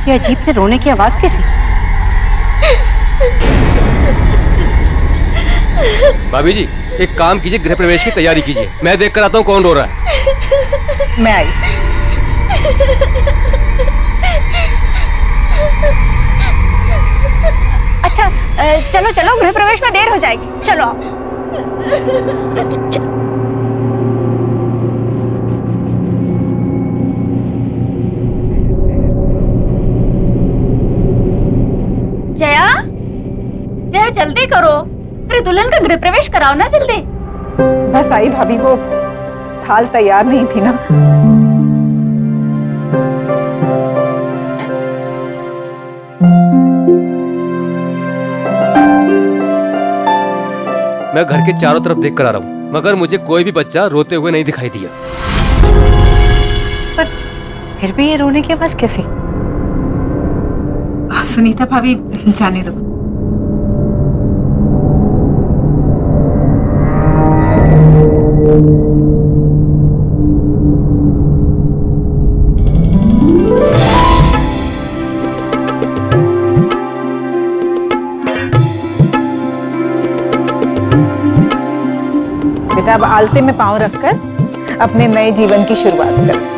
ये अजीब से रोने की आवाज कैसी? भाभी जी, एक काम कीजिए, गृह प्रवेश की तैयारी कीजिए। मैं देख कर आता हूँ कौन रो रहा है। मैं आई। अच्छा, चलो चलो, गृह प्रवेश में देर हो जाएगी, चलो आओ। जया, जया जल्दी करो, अरे दुल्हन का गृह प्रवेश कराओ ना जल्दी। बस आई भाभी, वो थाल तैयार नहीं थी ना। मैं घर के चारों तरफ देख कर आ रहा हूँ, मगर मुझे कोई भी बच्चा रोते हुए नहीं दिखाई दिया। पर फिर भी ये रोने की आवाज कैसी? सुनीता भाभी, जाने दो। बेटा, अब आलते में पांव रखकर अपने नए जीवन की शुरुआत कर।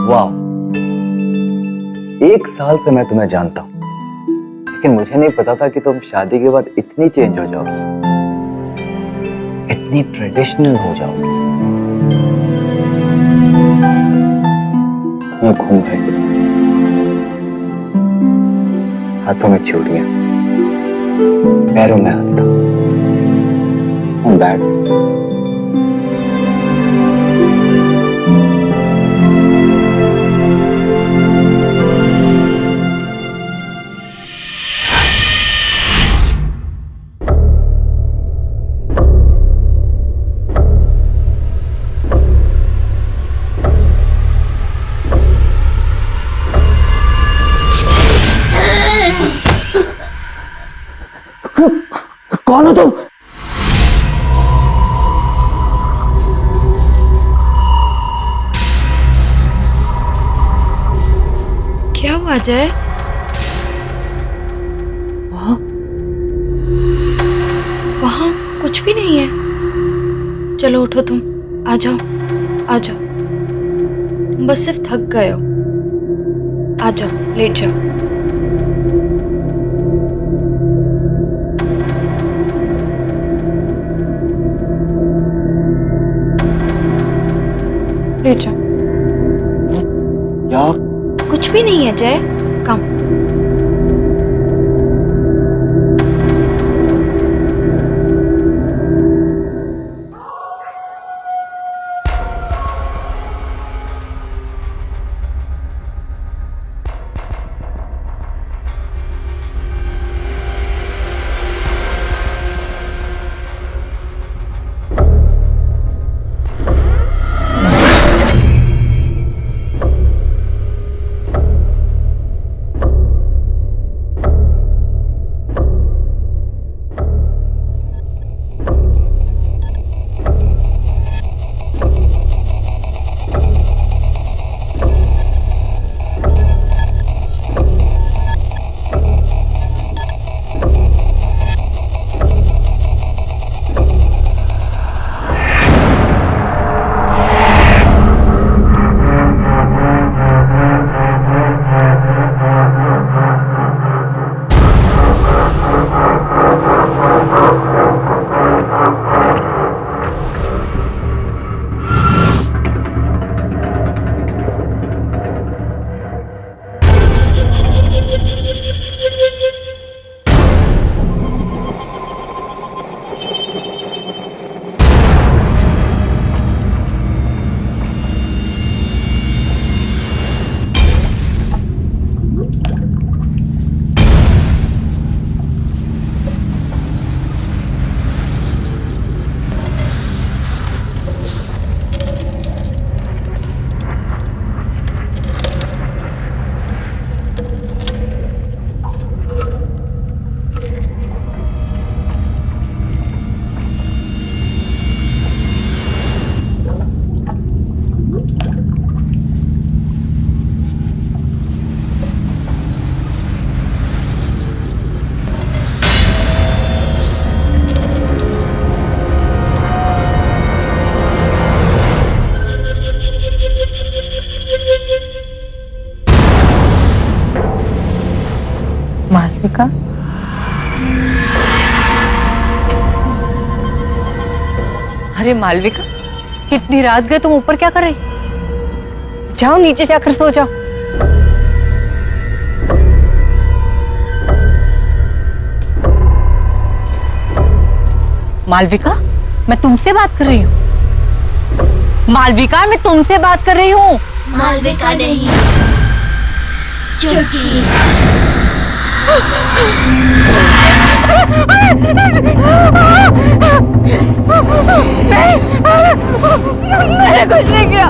वाह, 1 साल से मैं तुम्हें जानता हूं, लेकिन मुझे नहीं पता था कि तुम शादी के बाद इतनी चेंज हो जाओगी, इतनी ट्रेडिशनल हो जाओगी। ये घूंघट, हाथों में चूड़ियां, पैरों में हल्का, बैठ। कौन हो तुम? क्या हुआ जय? वहां कुछ भी नहीं है। चलो उठो, तुम आ जाओ, आ जाओ। तुम बस सिर्फ थक गए हो। आ जाओ, लेट जाओ। लेट जाओ। क्या? कुछ भी नहीं है जय, कम। मालविका, अरे मालविका, इतनी रात गए तुम ऊपर क्या कर रही? जाओ नीचे जाकर सो जाओ। मालविका, मैं तुमसे बात कर रही हूँ। मालविका, मैं तुमसे बात कर रही हूँ। मालविका नहीं, चुटकी। मैंने कुछ नहीं किया।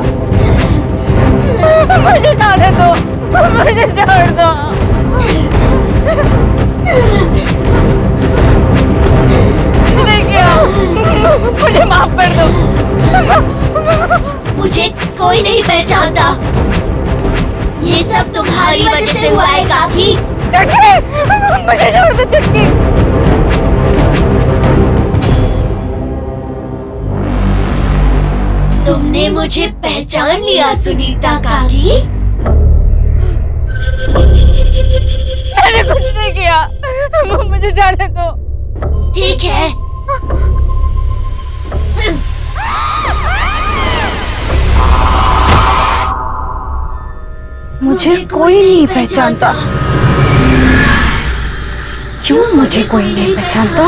मुझे जाने दो, मुझे छोड़ दो। नहीं किया, मुझे माफ कर दो। मुझे कोई नहीं पहचानता। ये सब तुम्हारी वजह से हुआ है काकी। मुझे छोड़ दो चुटकी। तुमने मुझे पहचान लिया सुनीता काकी। मैंने कुछ नहीं किया, मुझे जाने दो। ठीक है, मुझे कोई नहीं पहचानता। क्यों मुझे कोई नहीं पहचानता?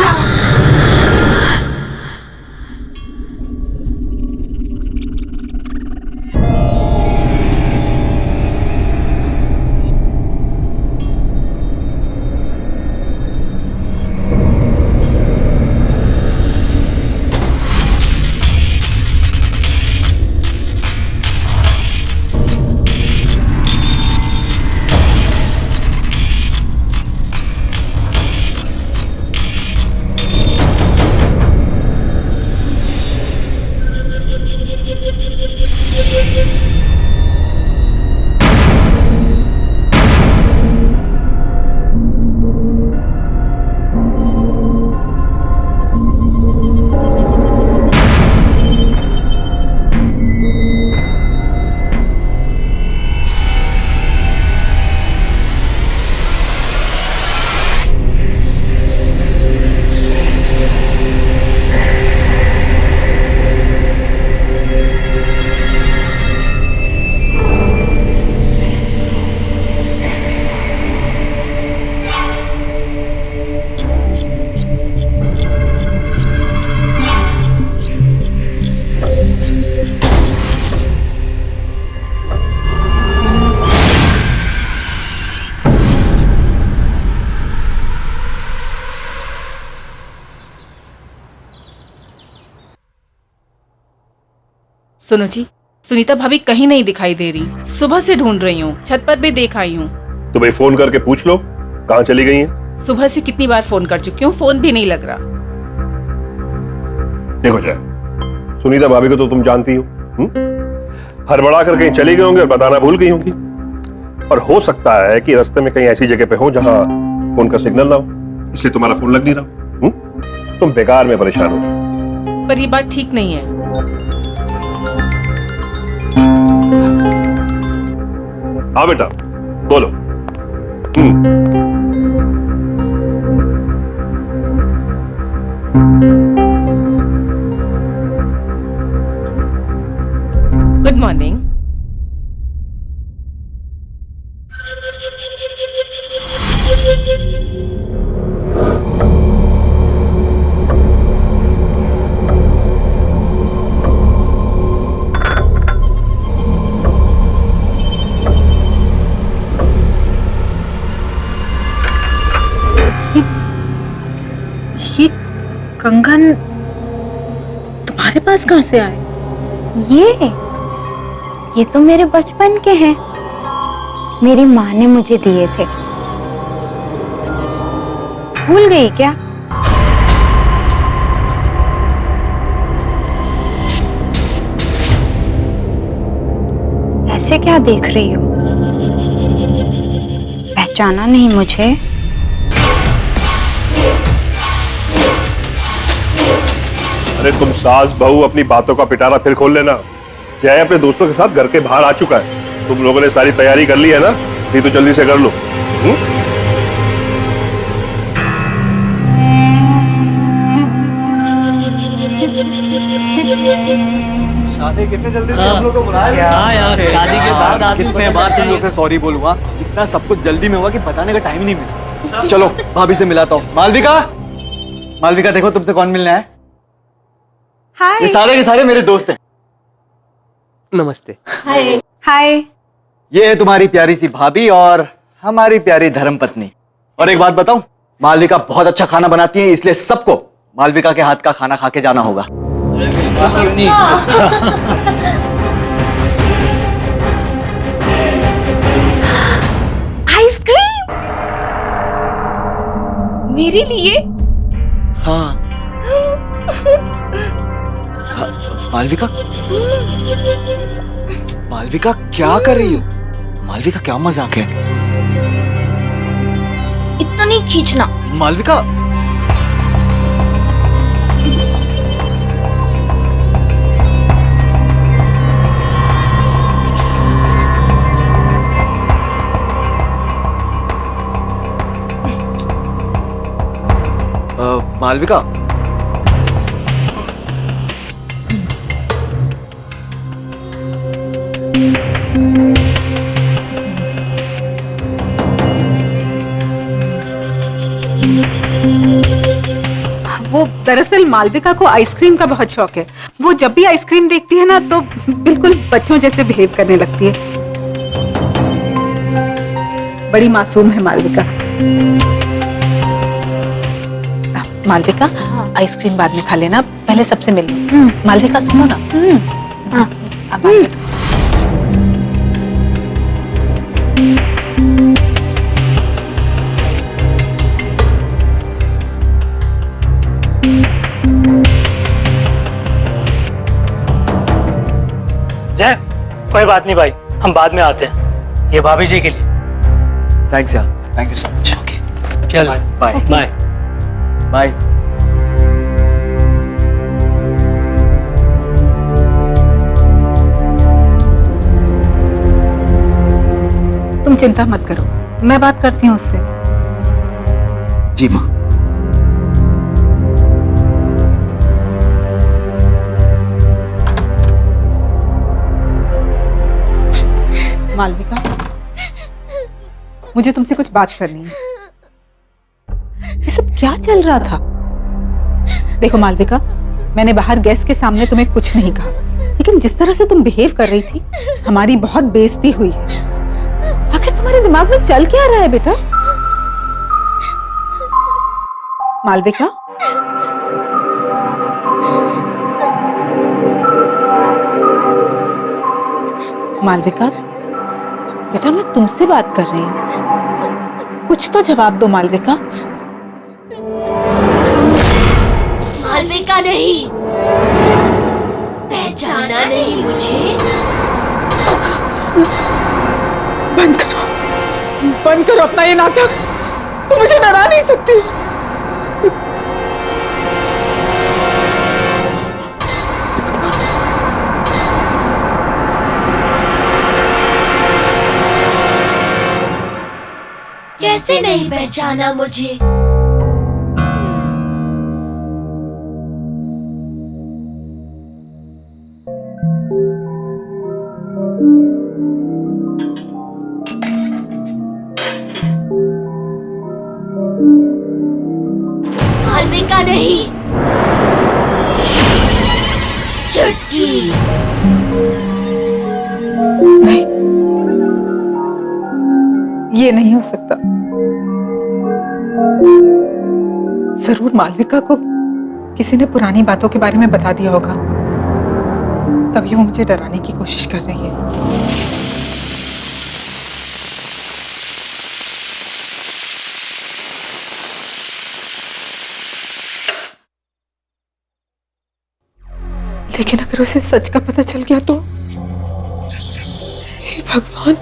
सुनो जी, सुनीता भाभी कहीं नहीं दिखाई दे रही। सुबह से ढूंढ रही हूँ, छत पर भी देख आई हूँ। तो भाई फोन करके पूछ लो कहाँ चली गई हैं? सुबह से कितनी बार फोन कर चुकी हूँ, फोन भी नहीं लग रहा। देखो जय, सुनीता भाभी को तो तुम जानती हो, हड़बड़ा कर कहीं चली गई होंगी और बताना भूल गई होंगी। और हो सकता है कि रास्ते में कहीं ऐसी जगह पे हो जहां फोन का सिग्नल ना हो, इसलिए तुम्हारा फोन लग नहीं रहा। तुम बेकार में परेशान हो। पर ये बात ठीक नहीं है। हाँ बेटा, बोलो। Good morning. कंगन तुम्हारे पास कहाँ से आए? ये तो मेरे बचपन के हैं। मेरी माँ ने मुझे दिए थे। भूल गई क्या? ऐसे क्या देख रही हो? पहचाना नहीं मुझे? अरे तुम सास बहू अपनी बातों का पिटारा फिर खोल लेना। जय अपने दोस्तों के साथ घर के बाहर आ चुका है। तुम लोगों ने सारी तैयारी कर ली है ना? नहीं तो जल्दी से कर लो। शादी कितने जल्दी से हम लोग को बुलाया? क्या यार, शादी के बाद आदमी कितने बार तुम लोग से सॉरी बोलूंगा। इतना सब कुछ जल्दी में हुआ कि बताने का टाइम नहीं मिला। चलो भाभी से मिलाता हूँ। मालविका, मालविका देखो तुमसे कौन मिलने आया। हाय। ये सारे के सारे मेरे दोस्त हैं। नमस्ते। हाय। हाय। ये है तुम्हारी प्यारी सी भाभी और हमारी प्यारी धर्मपत्नी। और एक बात बताऊं, मालविका बहुत अच्छा खाना बनाती है, इसलिए सबको मालविका के हाथ का खाना खा के जाना होगा। क्यों नहीं? आइसक्रीम मेरे लिए? हाँ। मालविका, मालविका क्या कर रही हो? मालविका क्या मजाक है? इतना नहीं खींचना। मालविका, मालविका, वो दरअसल मालविका को आइसक्रीम का बहुत शौक है। वो जब भी आइसक्रीम देखती है ना तो बिल्कुल बच्चों जैसे बिहेव करने लगती है। बड़ी मासूम है मालविका। मालविका, आइसक्रीम बाद में खा लेना, पहले सबसे मिल लो। मालविका सुनो ना। अब आ जाओ। जय, कोई बात नहीं भाई, हम बाद में आते हैं। ये भाभी जी के लिए। थैंक्स यार, थैंक यू सो मच। चल बाय बाय। बाय। तुम चिंता मत करो, मैं बात करती हूँ उससे। जी माँ। मालविका, मुझे तुमसे कुछ बात करनी है। ये सब क्या चल रहा था? देखो मालविका, मैंने बाहर गेस्ट के सामने तुम्हें कुछ नहीं कहा, लेकिन जिस तरह से तुम बिहेव कर रही थी, हमारी बहुत बेइज्जती हुई है। आखिर तुम्हारे दिमाग में चल क्या रहा है बेटा? मालविका, मालविका बेटा, मैं तुमसे बात कर रही हूँ, कुछ तो जवाब दो मालविका। मालविका नहीं, पहचाना नहीं मुझे? बंद करो अपना ये नाटक। तुम मुझे डरा नहीं सकती। कैसे नहीं पहचाना मुझे? मालविका नहीं, चुटकी। नहीं, ये नहीं हो सकता। जरूर मालविका को किसी ने पुरानी बातों के बारे में बता दिया होगा, तभी वो मुझे डराने की कोशिश कर रही है। लेकिन अगर उसे सच का पता चल गया तो? हे भगवान।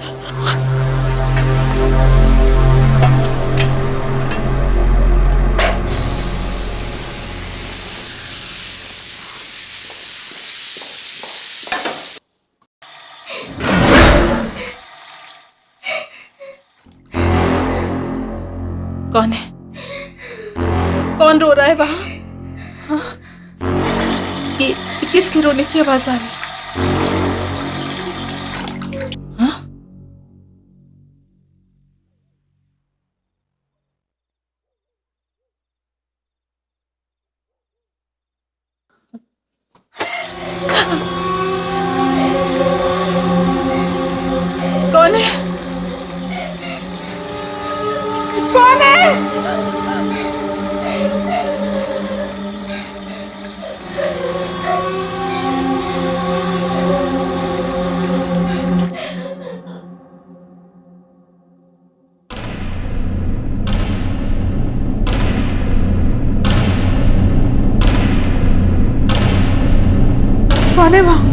कौन है? कौन रो रहा है वहां? हाँ? ये किसकी रोने की आवाज आ रही है? हाँ? कौन है? कौन है? कौन है वहां?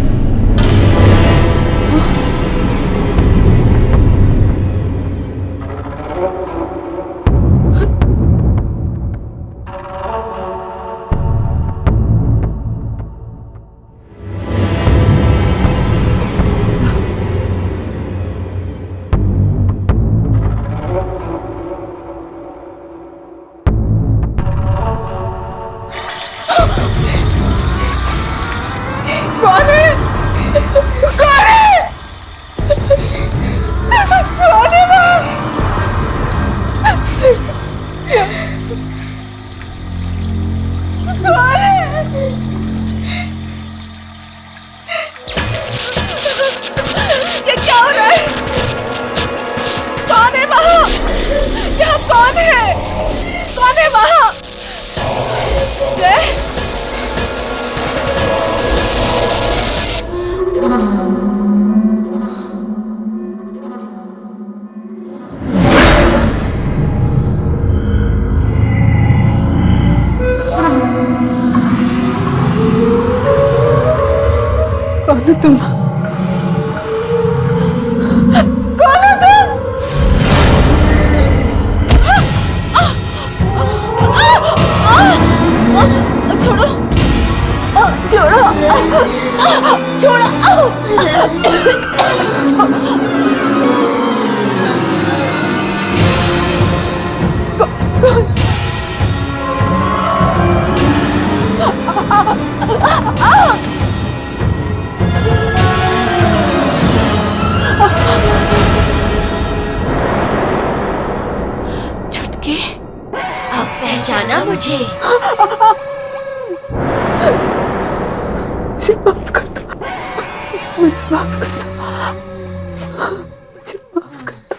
कौन है? कौन है? कौन है वहां? कौन है? ये क्या हो रहा है? कौन है वहां? यहाँ कौन है? कौन है वहां? जय? कौन हो तुम? कौन हो तुम? छोड़ो, छोड़ो, छुटकी, अब पहचाना मुझे? मुझे माफ कर दो, मुझे माफ कर दो, मुझे माफ कर दो।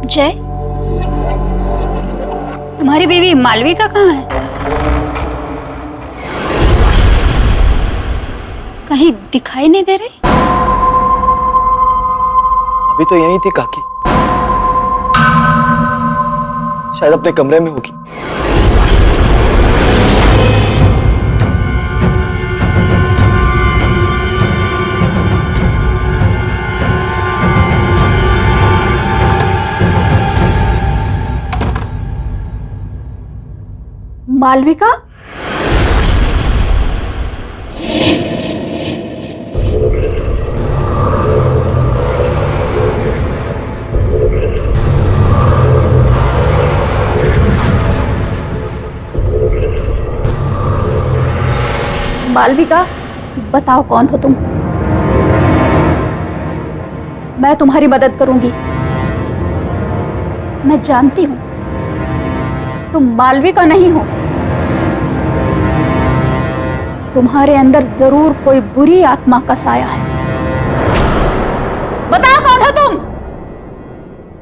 जय, तुम्हारी बीवी मालविका कहाँ है? कहीं दिखाई नहीं दे रही? अभी तो यहीं थी काकी, शायद अपने कमरे में होगी। मालविका? मालविका, बताओ कौन हो तुम? मैं तुम्हारी मदद करूंगी। मैं जानती हूं तुम मालविका नहीं हो। तुम्हारे अंदर जरूर कोई बुरी आत्मा का साया है। बताओ कौन हो तुम?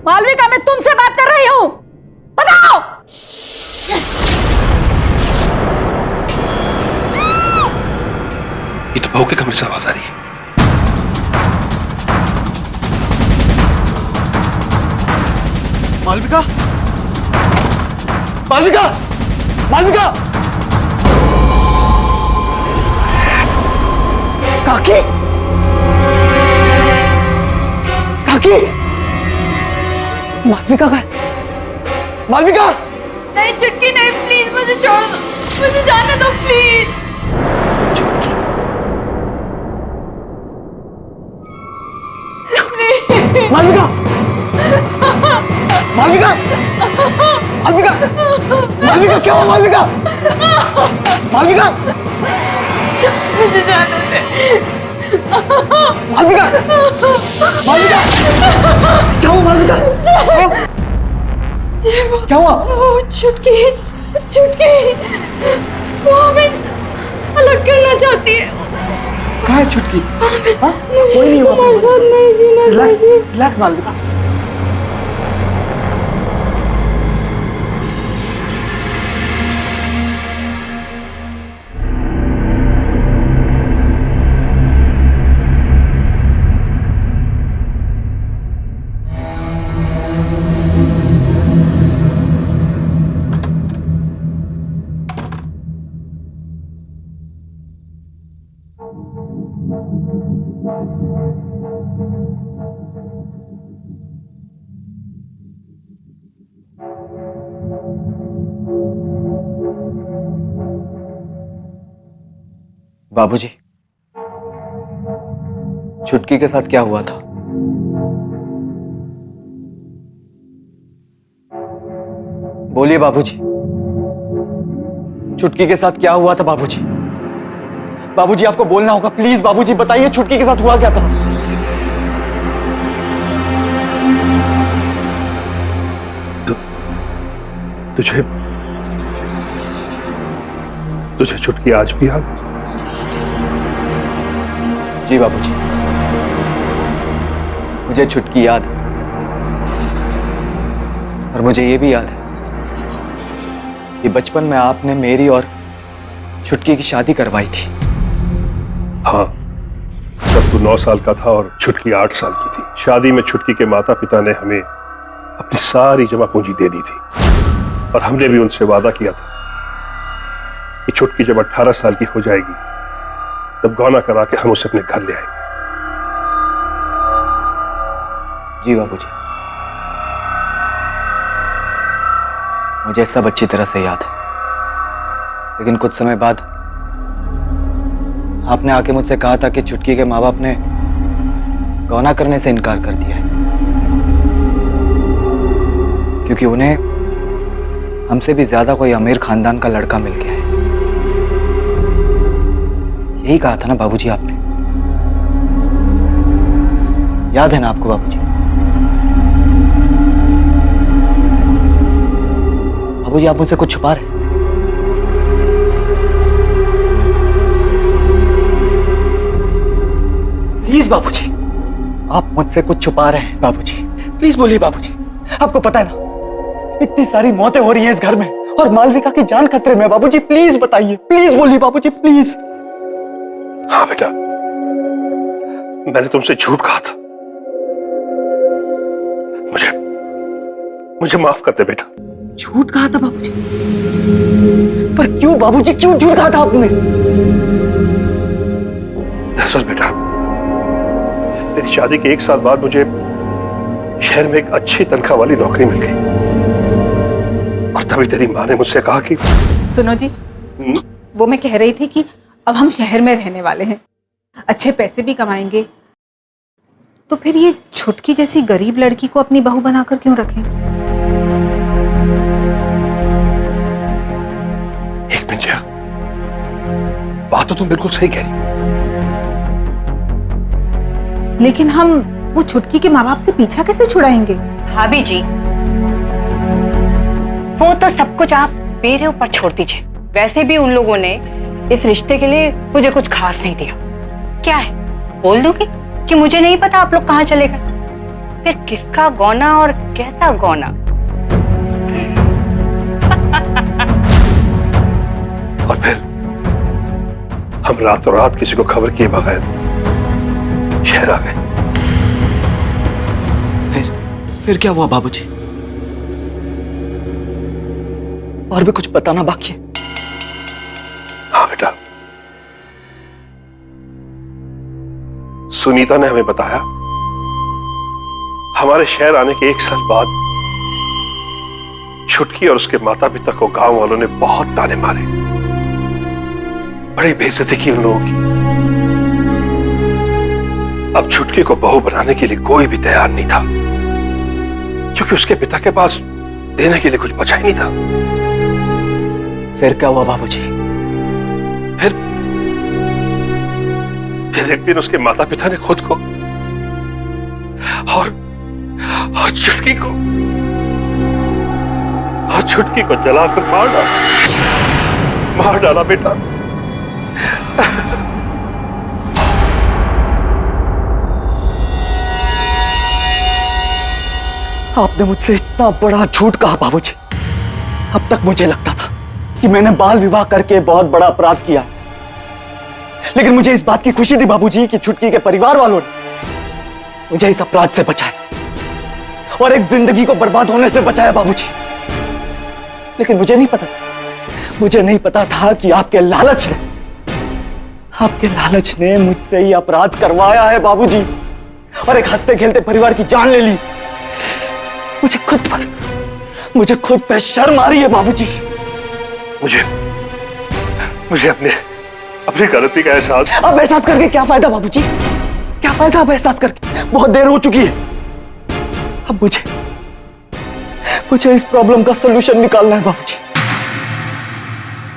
मालविका, मैं तुमसे बात कर रही हूं, बताओ। ये तो बहू के कमरे से आवाज आ रही है। मालविका, मालविका, मालविका! काकी, काकी! मालविका का, मालविका! नहीं चुटकी, नहीं, प्लीज मुझे छोड़ दो, मुझे जाने दो प्लीज। मालविका, मालविका, मालविका, मालविका, क्या हुआ मालविका? मालविका, मुझे जाने दे। मालविका, मालविका, क्या हुआ मालविका? क्या हुआ? चुटकी, चुटकी, वो हमें अलग करना चाहती है। कहाँ है छुटकी? हाँ? कोई नहीं हुआ। तुम्हारे साथ नहीं जीना रिलैक्स, चाहिए। रिलैक्स मालविका। बाबूजी, छुटकी के साथ क्या हुआ था? बोलिए बाबूजी, छुटकी के साथ क्या हुआ था बाबूजी? बाबूजी, आपको बोलना होगा, प्लीज बाबूजी बताइए, छुटकी के साथ हुआ क्या था? तुझे छुटकी आज भी याद? जी बाबूजी, मुझे छुटकी याद है, और मुझे ये भी याद है कि बचपन में आपने मेरी और छुटकी की शादी करवाई थी। हाँ, तब तू 9 साल का था और छुटकी 8 साल की थी। शादी में छुटकी के माता पिता ने हमें अपनी सारी जमा पूंजी दे दी थी, और हमने भी उनसे वादा किया था कि छुटकी जब 18 साल की हो जाएगी तब गौना करा के हम उसे अपने घर ले आएंगे। जी बाबूजी, मुझे सब अच्छी तरह से याद है, लेकिन कुछ समय बाद आपने आके मुझसे कहा था कि छुटकी के माँ बाप ने गौना करने से इनकार कर दिया है, क्योंकि उन्हें हमसे भी ज्यादा कोई अमीर खानदान का लड़का मिल गया है। यही कहा था ना बाबूजी आपने? याद है ना आपको बाबूजी? बाबूजी, आप मुझसे कुछ छुपा रहे हैं? प्लीज बाबूजी, आप मुझसे कुछ छुपा रहे हैं बाबूजी, प्लीज बोलिए बाबूजी। आपको पता है ना, इतनी सारी मौतें हो रही हैं इस घर में और मालविका की जान खतरे में। बाबूजी प्लीज बताइए, प्लीज बोलिए बाबूजी प्लीज। हाँ बेटा, मैंने तुमसे झूठ कहा था। मुझे माफ कर दे बेटा। झूठ कहा था बाबूजी? पर क्यों बाबूजी, क्यों झूठ कहा था आपने? दरअसल बेटा, तेरी शादी के 1 साल बाद मुझे शहर में एक अच्छी तनख्वाह वाली नौकरी मिल गई और तभी तेरी माँ ने मुझसे कहा कि सुनो जी, वो मैं कह रही थी कि अब हम शहर में रहने वाले हैं, अच्छे पैसे भी कमाएंगे, तो फिर ये छुटकी जैसी गरीब लड़की को अपनी बहू बनाकर क्यों रखें? एक मिनट जया, बात तो तुम बिल्कुल सही कह रही हो, लेकिन हम वो छुटकी के माँ बाप से पीछा कैसे छुड़ाएंगे? भाभी जी, वो तो सब कुछ आप मेरे ऊपर छोड़ दीजिए। वैसे भी उन लोगों ने इस रिश्ते के लिए मुझे कुछ खास नहीं दिया। क्या है, बोल दूंगी कि मुझे नहीं पता आप लोग कहाँ चले गए। फिर किसका गौना और कैसा गौना। और फिर हम रातों रात किसी को खबर किए बगैर शहर आ गए। फिर क्या हुआ बाबूजी? और भी कुछ बताना बाकी है? हाँ बेटा, सुनीता ने हमें बताया हमारे शहर आने के 1 साल बाद छुटकी और उसके माता पिता को गांव वालों ने बहुत ताने मारे, बड़ी बेइज्जती की उन लोगों की। अब छुटकी को बहू बनाने के लिए कोई भी तैयार नहीं था, क्योंकि उसके पिता के पास देने के लिए कुछ बचा ही नहीं था। फिर क्या हुआ बाबूजी? फिर एक दिन उसके माता पिता ने खुद को और छुटकी को जलाकर मार डाला बेटा। आपने मुझसे इतना बड़ा झूठ कहा बाबूजी। अब तक मुझे लगता था कि मैंने बाल विवाह करके बहुत बड़ा अपराध किया, लेकिन मुझे इस बात की खुशी थी बाबूजी कि छुटकी के परिवार वालों ने मुझे इस अपराध से बचाया और एक जिंदगी को बर्बाद होने से बचाया बाबूजी। लेकिन मुझे नहीं पता था कि आपके लालच ने मुझसे ही अपराध करवाया है बाबूजी, और एक हंसते खेलते परिवार की जान ले ली। मुझे खुद पे शर्म आ रही है बाबूजी। मुझे अपनी गलती का एहसास। अब एहसास करके क्या फायदा बाबूजी? क्या फायदा अब एहसास करके? बहुत देर हो चुकी है। अब मुझे इस प्रॉब्लम का सलूशन निकालना है बाबूजी।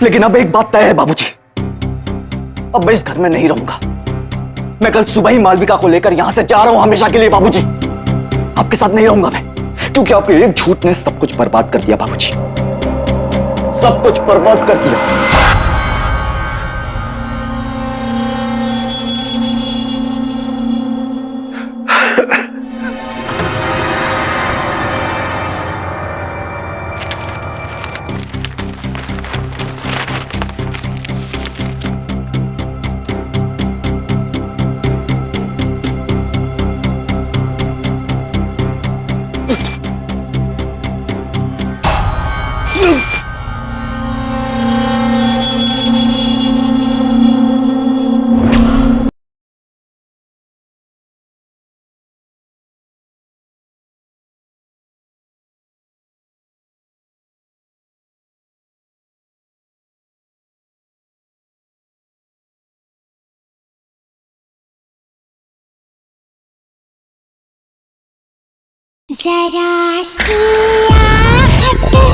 लेकिन अब एक बात तय है बाबूजी, अब मैं इस घर में नहीं रहूंगा। मैं कल सुबह ही मालविका को लेकर यहां से जा रहा हूं हमेशा के लिए बाबूजी। आपके साथ नहीं रहूंगा मैं, क्योंकि आपके एक झूठ ने सब कुछ बर्बाद कर दिया बाबूजी, सब कुछ बर्बाद कर दिया। जरा सी आहट होती है।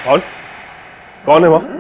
कौन कौन है वहां?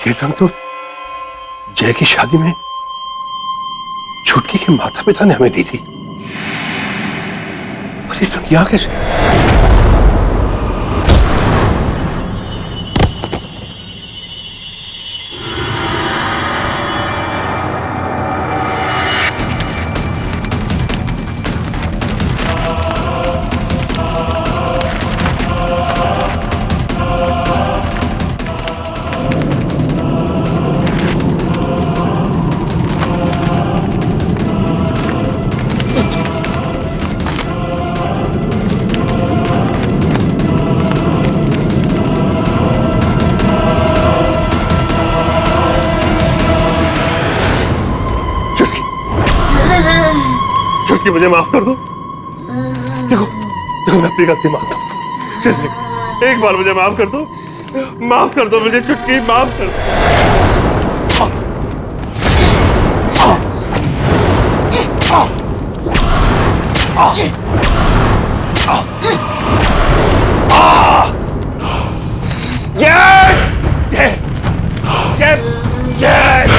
ये रंग तो जय की शादी में छुटकी के माता पिता ने हमें दी थी, और ये रंग यहां कैसे? छुटकी मुझे माफ कर दो। देखो देखो मैं अपनी गलती मानता हूँ, सिर्फ एक बार मुझे माफ कर दो, माफ कर दो मुझे छुटकी, माफ कर दो। जय जय जय जय।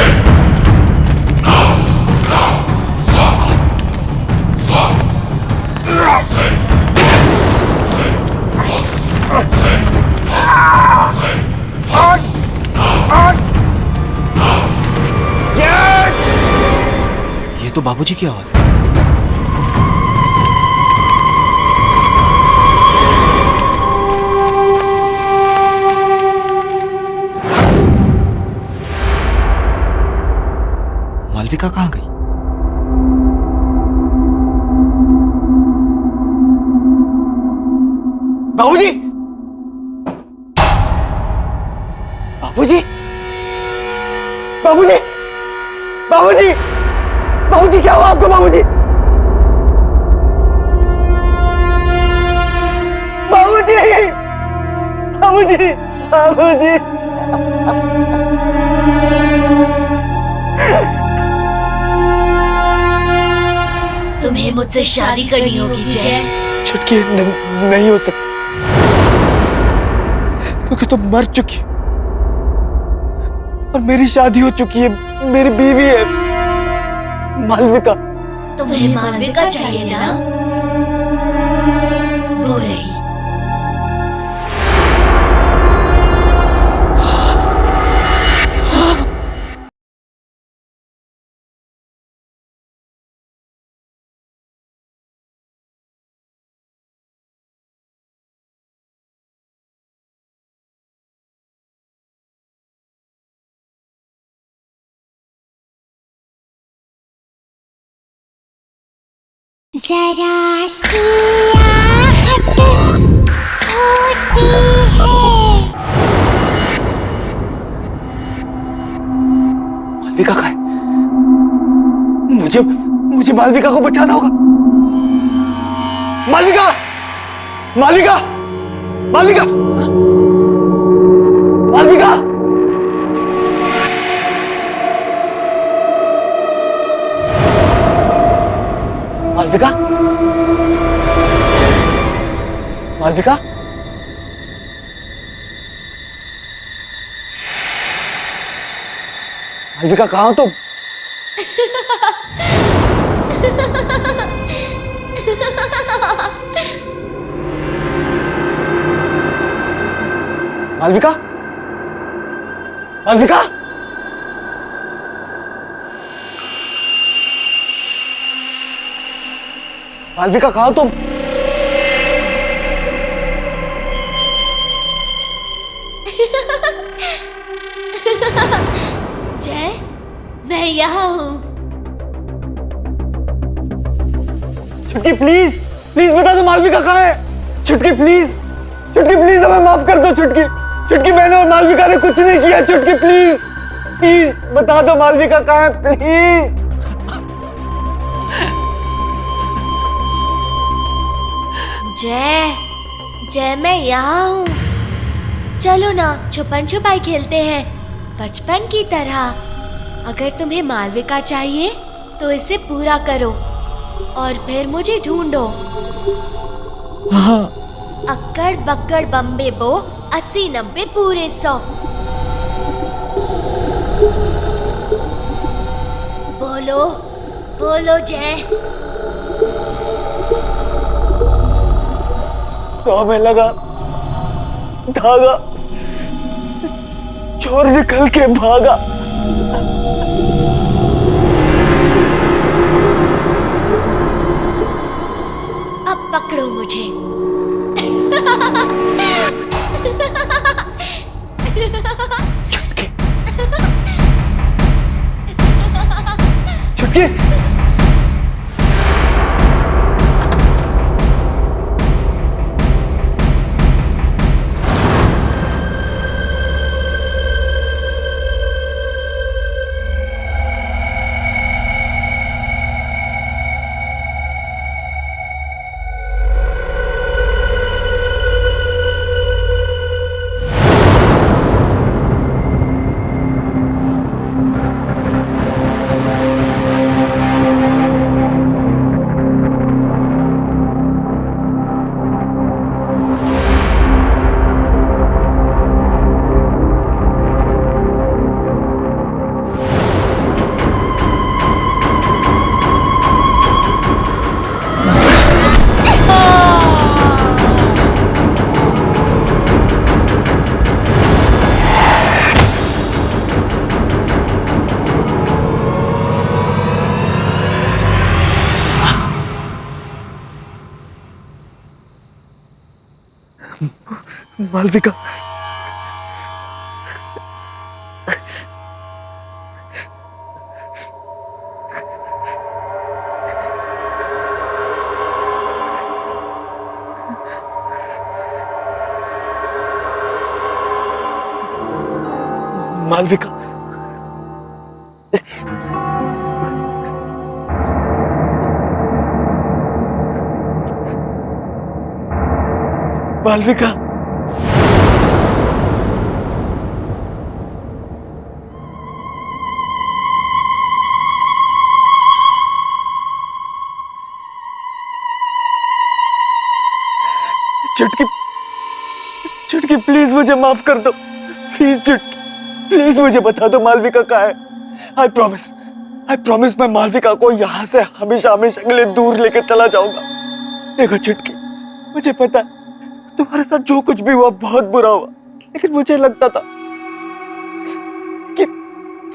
ये तो बाबूजी की आवाज है। मालविका कहाँ गई? बाबूजी! बाबूजी! बाबूजी! बाबूजी! बाबूजी क्या हुआ आपको बाबूजी? बाबूजी! बाबूजी! बाबूजी! तुम्हें मुझसे शादी करनी होगी जय। छुटकी नहीं हो सकती, क्योंकि तुम मर चुकी और मेरी शादी हो चुकी है, मेरी बीवी है मालविका। तुम्हें मालविका चाहिए ना, वो रही। जरा सी आहट होती है। मालविका कहाँ है? मुझे मालविका को बचाना होगा। मालविका! मालविका! मालविका! मालविका! मालविका? मालविका? मालविका कहाँ हो तुम? मालविका, मालविका, मालविका कहाँ तुम? जय, मैं यहाँ हूँ। छुटकी प्लीज, प्लीज बता दो मालविका कहाँ है। छुटकी प्लीज, छुटकी प्लीज हमें माफ कर दो। छुटकी, छुटकी मैंने और मालविका ने कुछ नहीं किया। छुटकी प्लीज, प्लीज बता दो मालविका कहाँ है प्लीज। जय, जय मैं यहाँ हूँ। चलो ना छुपन छुपाई खेलते हैं बचपन की तरह। अगर तुम्हें मालविका चाहिए तो इसे पूरा करो और फिर मुझे ढूंढो। हाँ। अक्कड़ बक्कड़ बम्बे बो 80 90 पूरे 100। बोलो बोलो जय। 100 में लगा धागा, चोर निकल के भागा। अब पकड़ो मुझे। छुटकी, छुटकी, मालविका, मालविका, मालविका, चुटकी, चुटकी प्लीज मुझे माफ कर दो। प्लीज चुटकी, प्लीज मुझे बता दो मालविका कहाँ है। आई प्रॉमिस मैं मालविका को यहाँ से हमेशा हमेशा के लिए दूर लेकर चला जाऊंगा। देखो चुटकी, मुझे पता है तुम्हारे साथ जो कुछ भी हुआ बहुत बुरा हुआ, लेकिन मुझे लगता था कि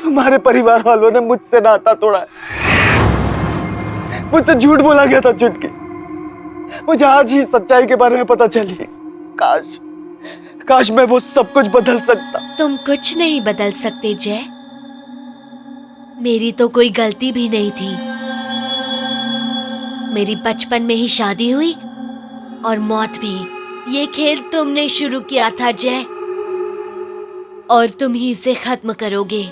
तुम्हारे परिवार वालों ने मुझसे नाता तोड़ा है, मुझसे झूठ बोला गया था। चुटकी, मुझे आज ही सच्चाई के बारे में पता चली। काश मैं वो सब कुछ बदल सकता। तुम कुछ नहीं बदल सकते जय। मेरी तो कोई गलती भी नहीं थी। मेरी बचपन में ही शादी हुई और मौत भी। ये खेल तुमने शुरू किया था जय, और तुम ही इसे खत्म करोगे।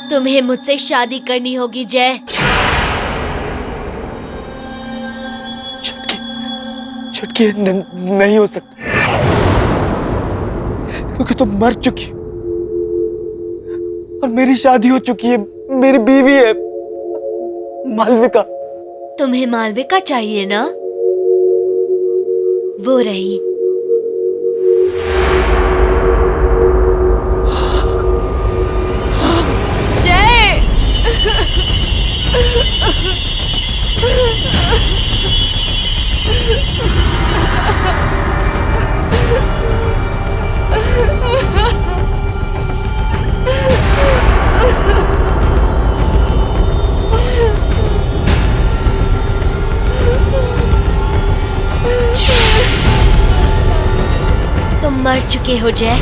तुम्हें मुझसे शादी करनी होगी जय। छुटकी, नहीं हो सकता, क्योंकि तुम मर चुकी हो और मेरी शादी हो चुकी है, मेरी बीवी है मालविका। तुम्हें मालविका चाहिए ना? वो रही। जय। मर चुके हो जय,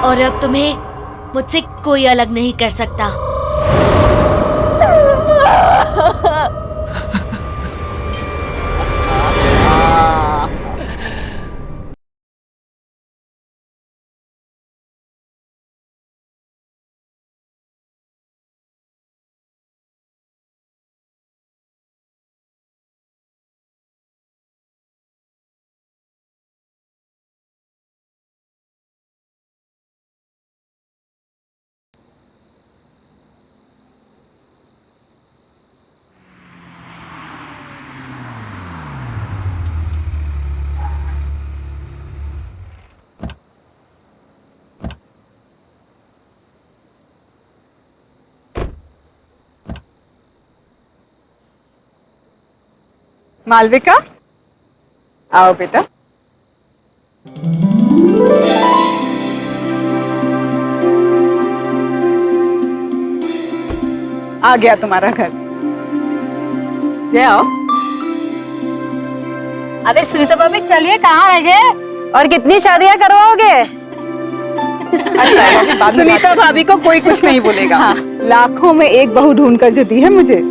और अब तुम्हें मुझसे कोई अलग नहीं कर सकता। मालविका, आओ बेटा। आ गया तुम्हारा घर। जय आओ। अरे सुनीता भाभी चलिए, कहाँ रह गए और कितनी शादियां करवाओगे? सुनीता भाभी को कोई कुछ नहीं बोलेगा। हाँ। लाखों में एक बहू ढूंढ कर जो दी है मुझे।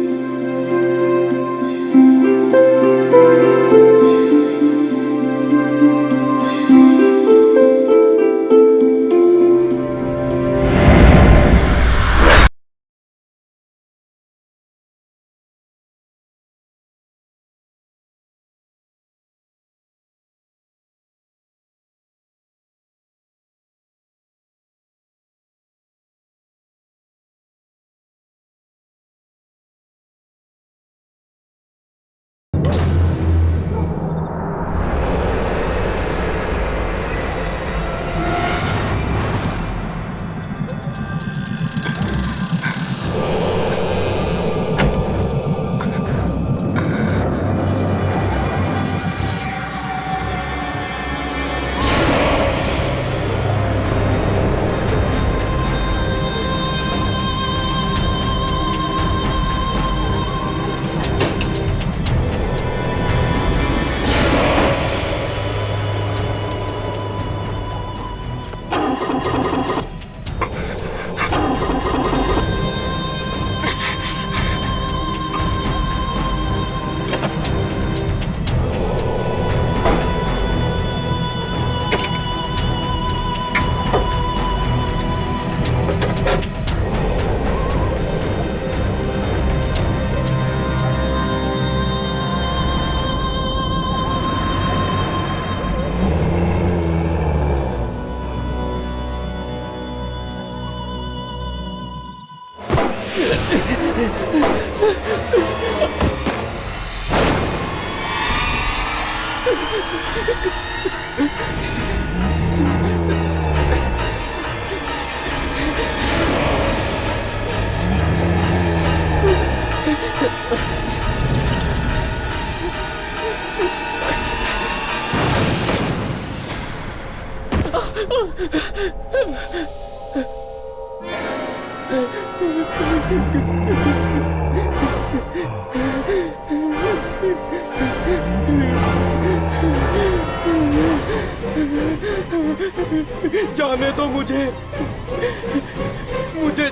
जाने दो मुझे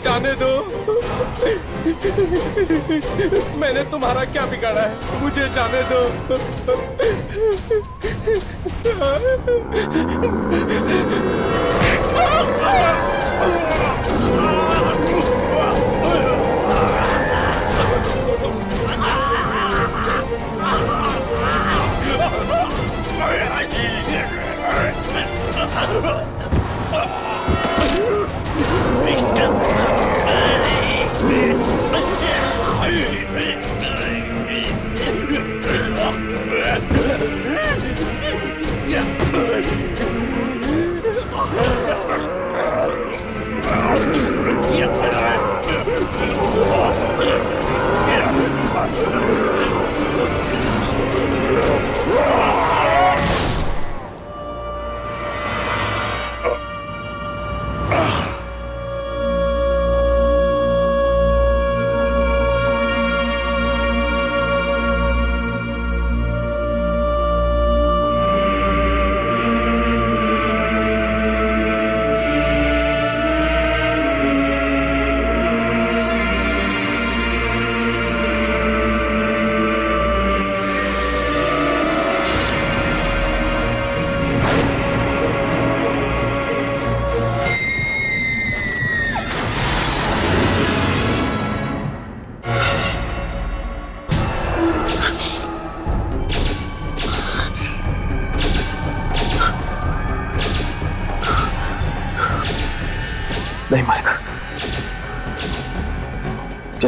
जाने दो। मैंने तुम्हारा क्या बिगाड़ा है? मुझे जाने दो।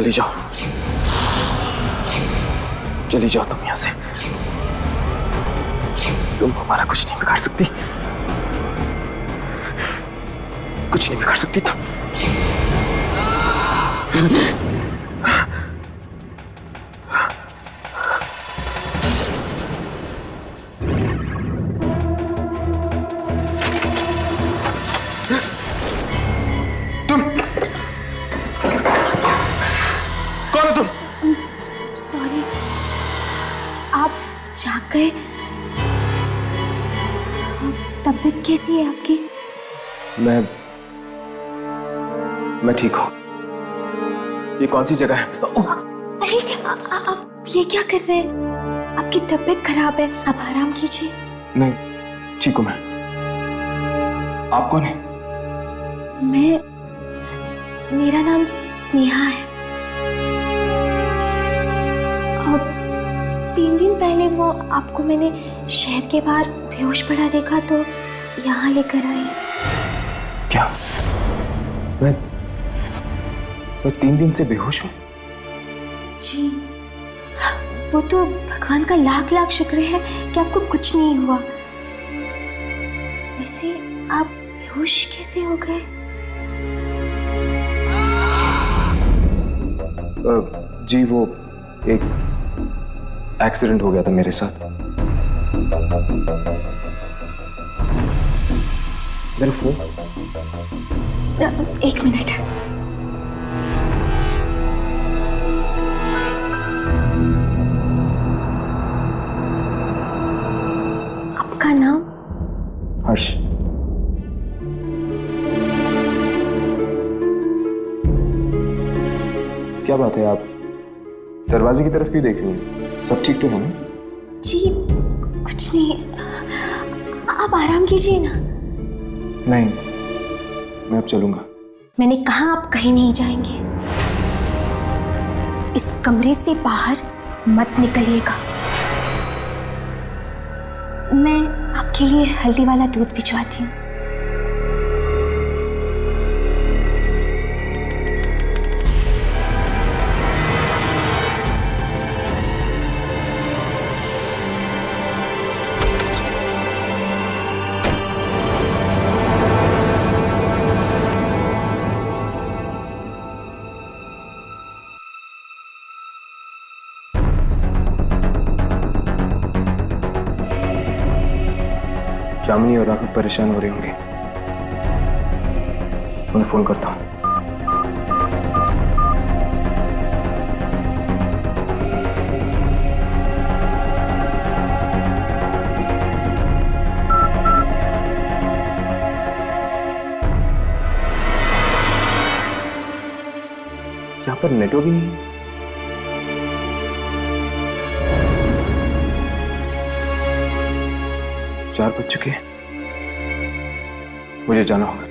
चली जाओ, चली जाओ तुम यहां से। तुम हमारा कुछ नहीं बिगाड़ सकती, कुछ नहीं बिगाड़ सकती तुम। कौन है तुम? सॉरी, आप जाग गए। तबीयत कैसी है आपकी? मैं ठीक हूं। ये कौन सी जगह है? अरे आप ये क्या कर रहे हैं? आपकी तबीयत खराब है, आप आराम कीजिए। नहीं, ठीक हूं मैं। आप कौन है? मेरा नाम स्नेहा है। अब 3 दिन पहले वो आपको मैंने शहर के बाहर बेहोश पड़ा देखा तो यहाँ लेकर आई। क्या? मैं 3 दिन से बेहोश हूँ? जी, वो तो भगवान का लाख लाख शुक्र है कि आपको कुछ नहीं हुआ। वैसे आप बेहोश कैसे हो गए? जी, वो एक एक्सीडेंट हो गया था मेरे साथ। मेरा फोन? 1 मिनट। आपका नाम? हर्ष। क्या बात है, आप दरवाजे की तरफ क्यों देख रही हैं? सब ठीक तो है ना? जी कुछ नहीं, आप आराम कीजिए ना। नहीं, मैं अब चलूंगा। मैंने कहा आप कहीं नहीं जाएंगे। इस कमरे से बाहर मत निकलिएगा। मैं आपके लिए हल्दी वाला दूध भिजवाती हूँ। यामिनी और राघव परेशान हो रहे होंगे, उन्हें फोन करता हूँ। यहाँ पर नेटवर्क ही नहीं है। 4 बज चुके हैं, मुझे जाना होगा।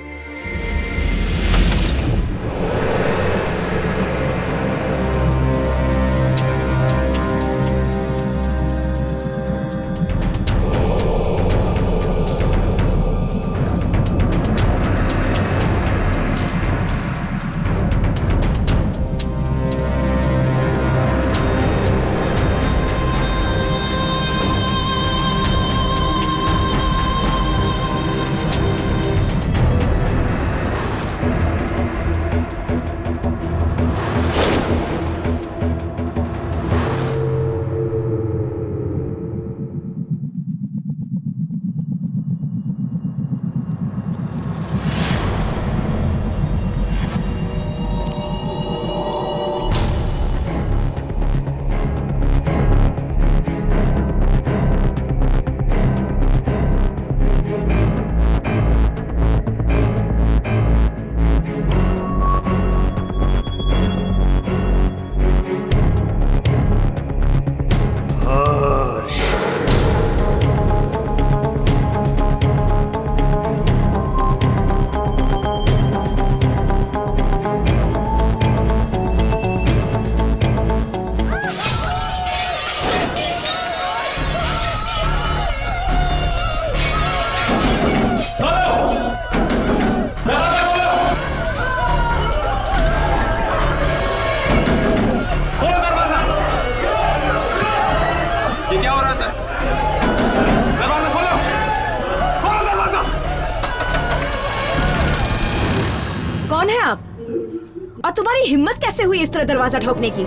तुम्हारी हिम्मत कैसे हुई इस तरह दरवाजा ठोकने की?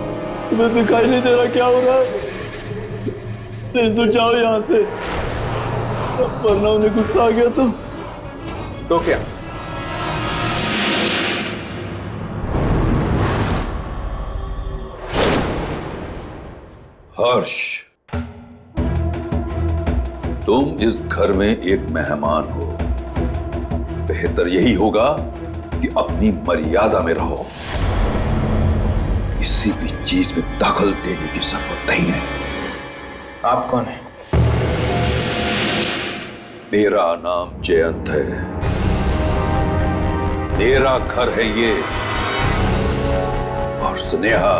तुम्हें दिखाई नहीं दे रहा क्या हो रहा है? प्लीज तुम जाओ यहाँ से, वरना उन्हें गुस्सा आ गया तो क्या? हर्ष, तुम इस घर में एक मेहमान हो। बेहतर यही होगा कि अपनी मर्यादा में रहो। किसी भी चीज में दखल देने की जरूरत नहीं है। आप कौन है? मेरा नाम जयंत है। मेरा घर है ये, और स्नेहा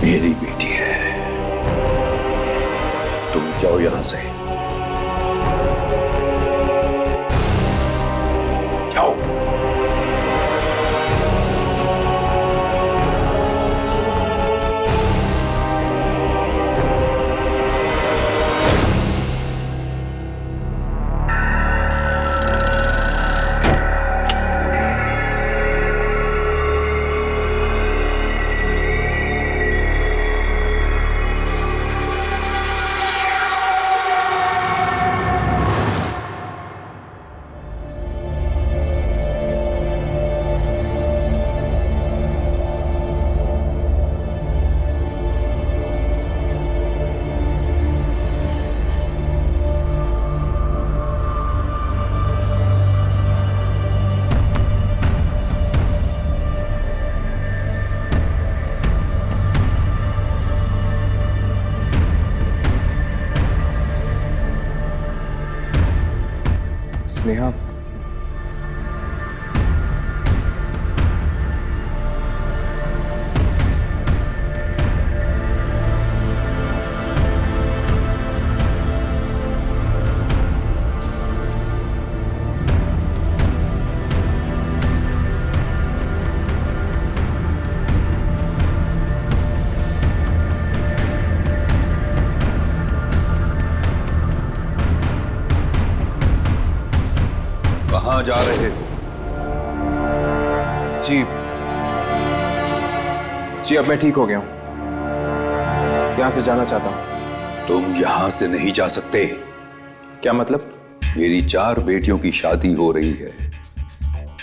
मेरी बेटी है। तुम जाओ यहां से, जाओ। स्नेहा, कहां जा रहे हो? जी अब मैं ठीक हो गया हूं। यहां से जाना चाहता हूं। तुम यहां से नहीं जा सकते। क्या मतलब? मेरी 4 बेटियों की शादी हो रही है।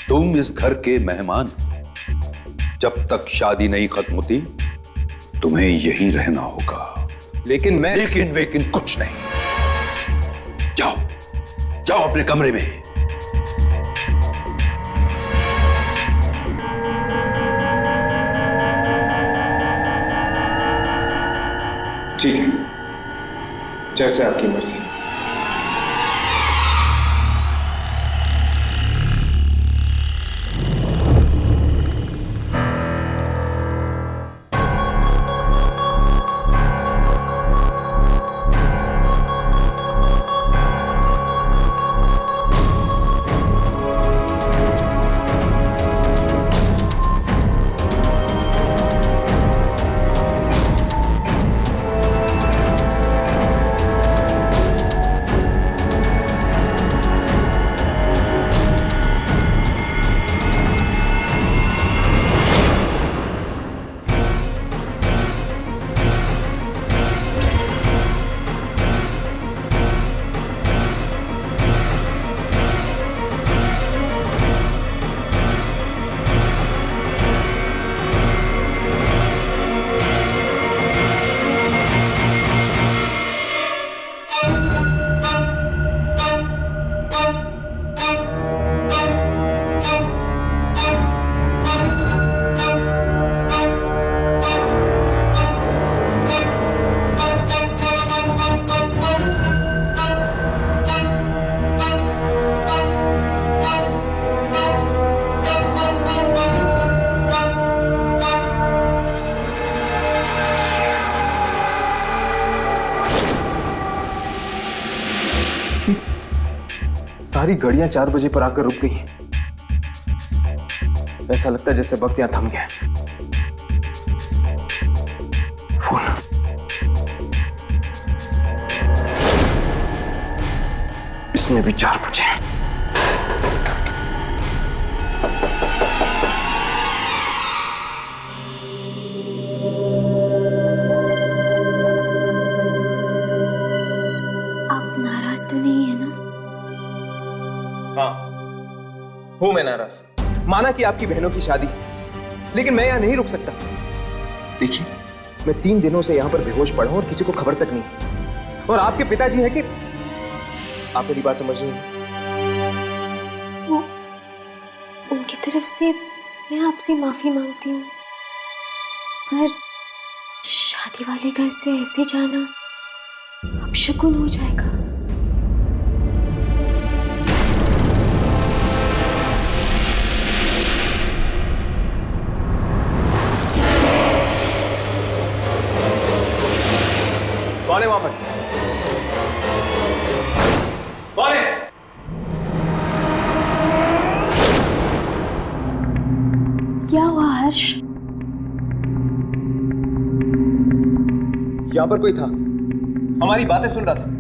तुम इस घर के मेहमान। जब तक शादी नहीं खत्म होती तुम्हें यहीं रहना होगा। लेकिन मैं... लेकिन कुछ नहीं। जाओ जाओ अपने कमरे में। ठीक है, जैसे आपकी मर्जी। सारी घड़ियां 4 बजे पर आकर रुक गई। ऐसा लगता है जैसे वक्त यहां थम गया। फोन। इसमें भी 4 बजे। हूं मैं नाराज। माना कि आपकी बहनों की शादी, लेकिन मैं यहां नहीं रुक सकता। देखिए, मैं 3 दिनों से यहां पर बेहोश पड़ा हूं और किसी को खबर तक नहीं। और आपके पिताजी हैं कि आप मेरी बात समझ रही हैं? वो उनकी तरफ से मैं आपसे माफी मांगती हूँ, पर शादी वाले घर से ऐसे जाना अपशकुन हो जाएगा। कौन है वहां पर? कौन है? क्या हुआ हर्ष? यहां पर कोई था, हमारी बातें सुन रहा था।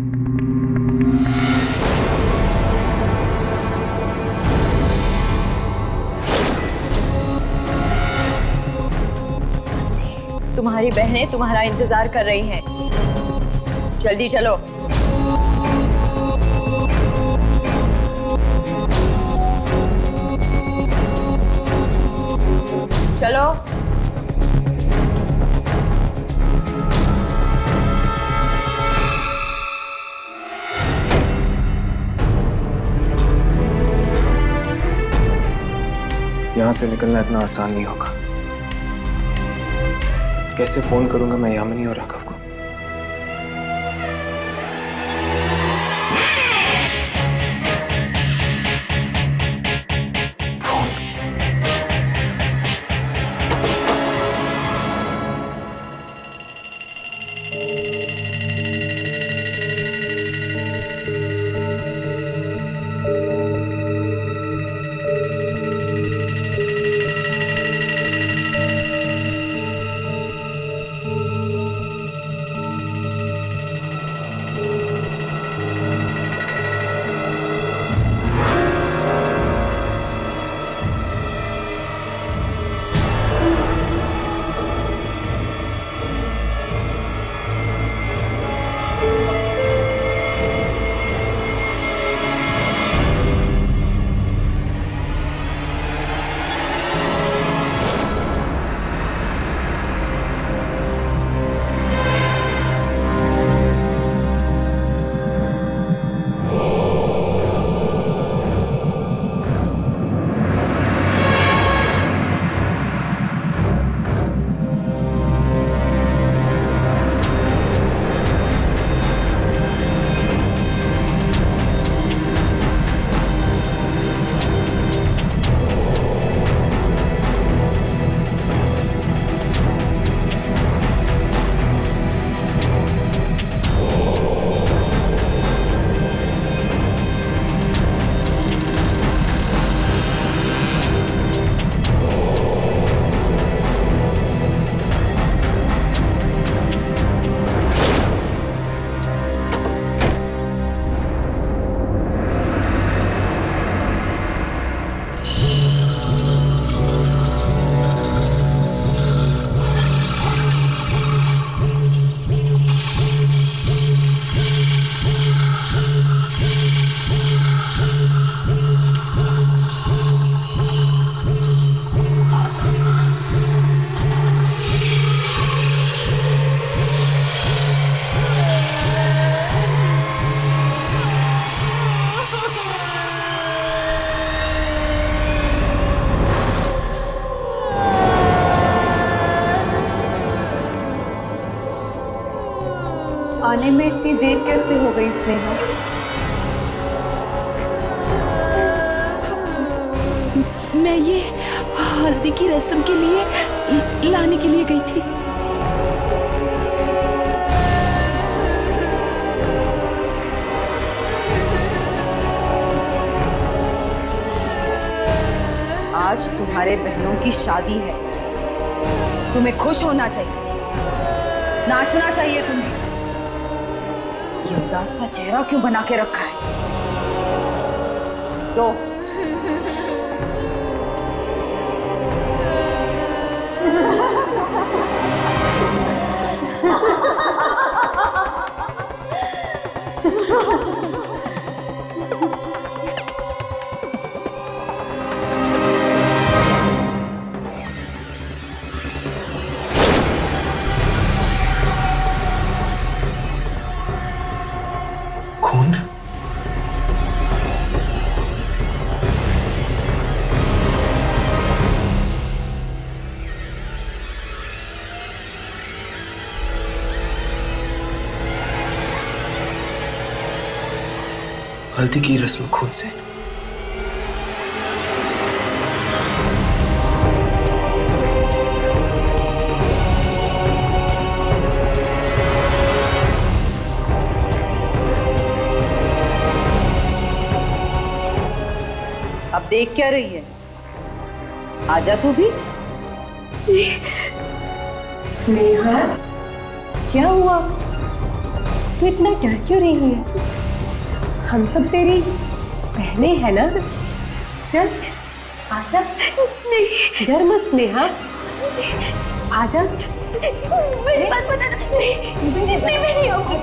तुम्हारी बहनें तुम्हारा इंतजार कर रही हैं। जल्दी चलो। चलो। यहां से निकलना इतना आसान नहीं होगा। कैसे फोन करूंगा मैं यामिनी और राघव को? आने में इतनी देर कैसे हो गई स्नेहा? मैं ये हल्दी की रस्म के लिए लाने के लिए गई थी। आज तुम्हारे बहनों की शादी है, तुम्हें खुश होना चाहिए, नाचना चाहिए तुम्हें। ये उदास सा चेहरा क्यों बना के रखा है? दो हल्दी की रस्म खून से। अब देख क्या रही है? आजा तू भी। स्नेहा, क्या हुआ? तू इतना डर क्यों रही है? हम सब तेरी बहनें हैं ना? चल आजा। नहीं, डर मत स्नेहा, आजा। मेरे पास बता। नहीं मैं नहीं आऊंगी।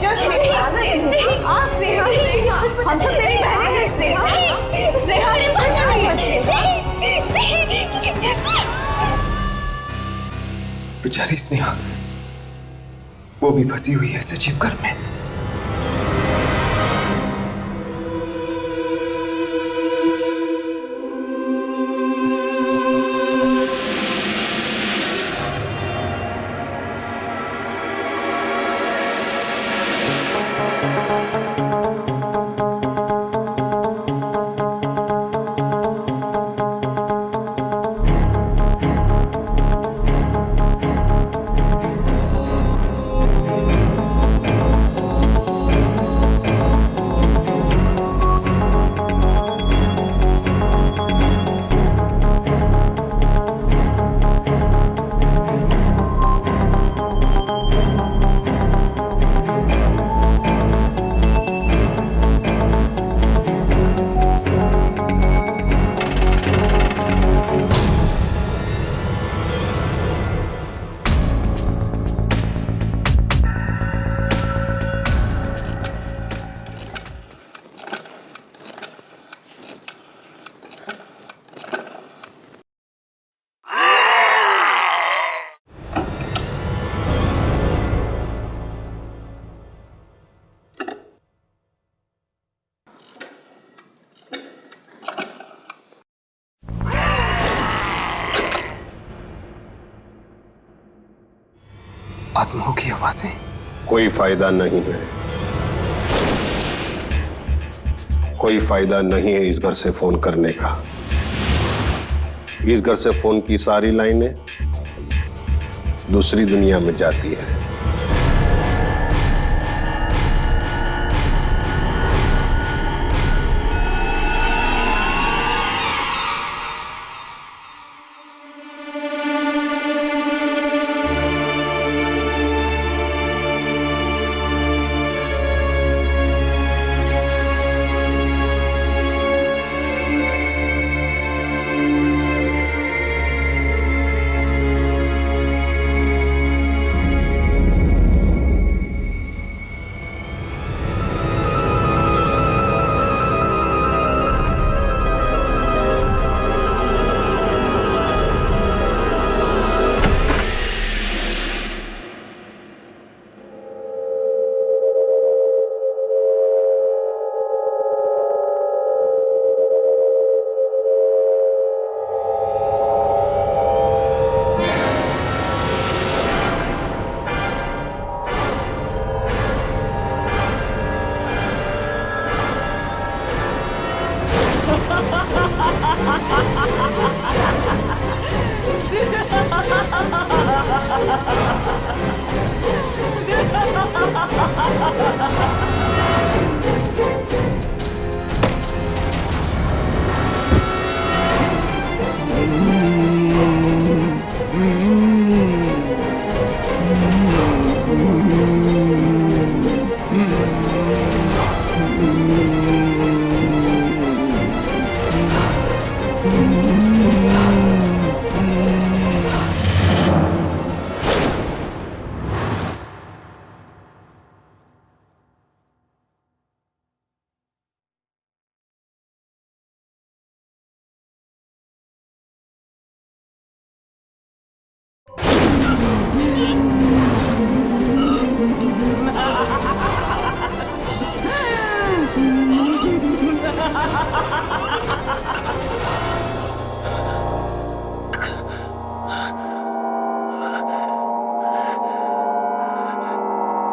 हम सब तेरी बहनें हैं स्नेहा। स्नेहा मेरे पास बेचारी स्नेहा, वो भी फंसी हुई है सजीव घर में। आत्माओं की आवाजें। कोई फायदा नहीं है, कोई फायदा नहीं है इस घर से फोन करने का। इस घर से फोन की सारी लाइनें दूसरी दुनिया में जाती है।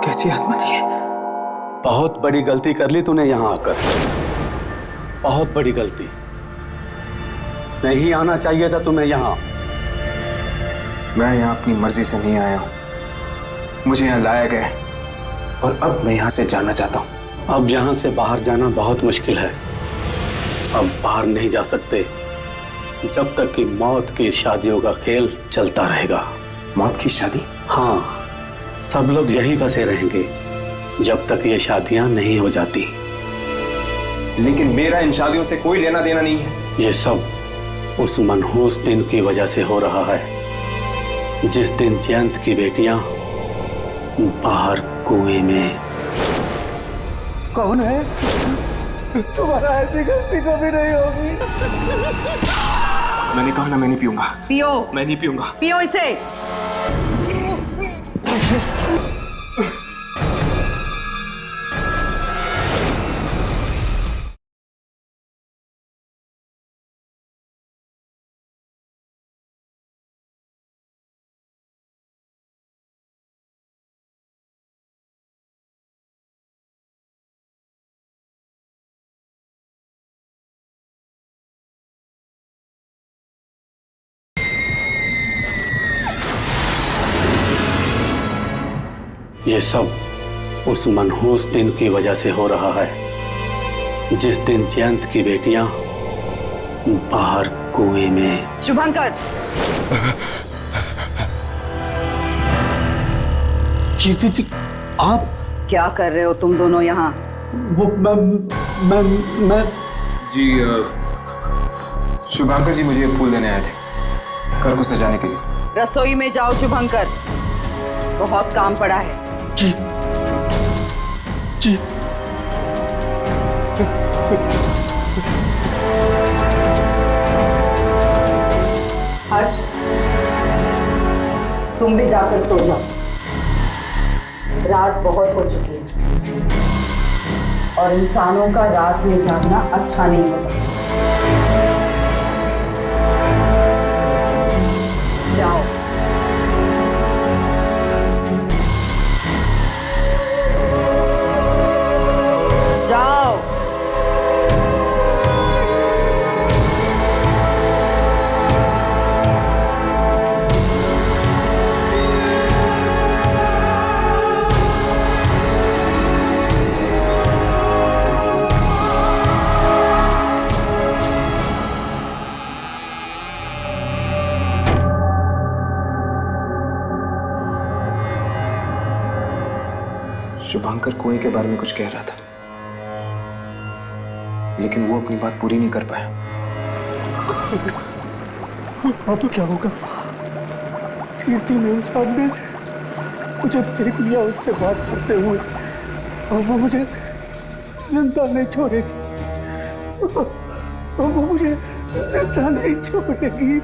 कैसी आत्मा थी? बहुत बड़ी गलती कर ली तूने यहाँ आकर। बहुत बड़ी गलती। नहीं आना चाहिए था तुम्हें यहाँ। मैं यहाँ अपनी मर्जी से नहीं आया हूँ, मुझे यहाँ लाया गया है और अब मैं यहाँ से जाना चाहता हूँ। अब यहाँ से बाहर जाना बहुत मुश्किल है। अब बाहर नहीं जा सकते जब तक कि मौत की शादियों का खेल चलता रहेगा। मौत की शादी? हाँ, सब लोग यहीं बसे रहेंगे जब तक ये शादियां नहीं हो जाती। लेकिन मेरा इन शादियों से कोई लेना देना नहीं है। ये सब उस मनहूस दिन की वजह से हो रहा है जिस दिन जयंत की बेटियां बाहर कुएं में। कौन है? तुम्हारा ऐसी गलती कभी नहीं होगी। मैंने कहा ना मैं नहीं पीऊंगा। पियो। मैं नहीं पीऊंगा। पियो इसे। ये सब उस मनहूस दिन की वजह से हो रहा है जिस दिन जयंत की बेटियां बाहर कुएं में। शुभंकर, कीर्ति जी, आप क्या कर रहे हो तुम दोनों यहाँ? वो मैं जी शुभंकर जी मुझे फूल देने आए थे घर को सजाने के लिए। रसोई में जाओ शुभंकर, बहुत काम पड़ा है। जी जी। हर्ष, तुम भी जाकर सो जाओ, रात बहुत हो चुकी है और इंसानों का रात में जागना अच्छा नहीं होता। जाओ। जाओ। शुभंकर कुएं के बारे में कुछ कह रहा था लेकिन वो अपनी बात पूरी नहीं कर पाया। अब क्या होगा? कीर्ति ने उस सामने मुझे देख लिया उससे बात करते हुए और वो मुझे जिंदा नहीं छोड़ेगी। वो मुझे जिंदा नहीं छोड़ेगी।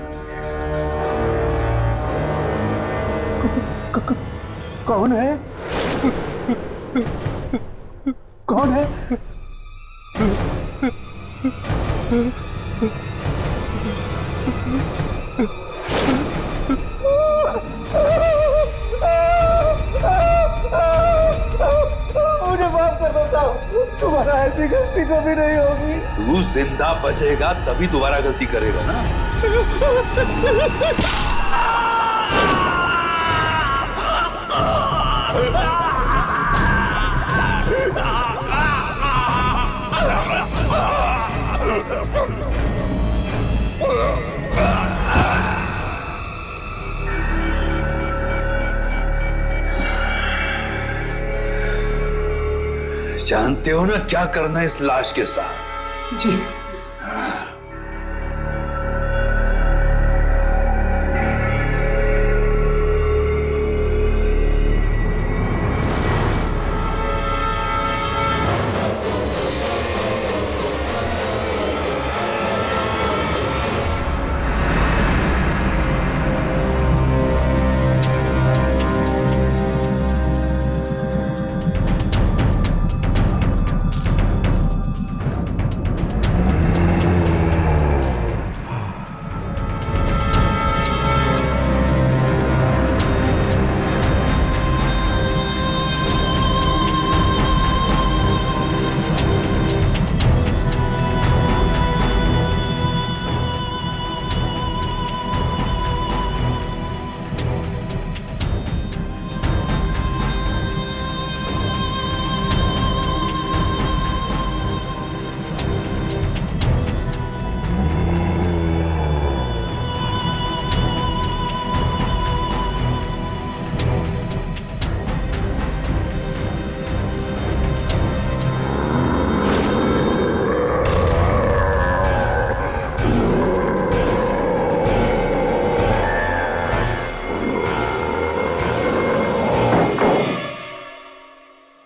कौन है? कौन है? मुझे माफ कर दो साहब, तुम्हारा ऐसी गलती कभी नहीं होगी। तू जिंदा बचेगा तभी दोबारा गलती करेगा ना। जानते हो ना क्या करना है इस लाश के साथ? जी।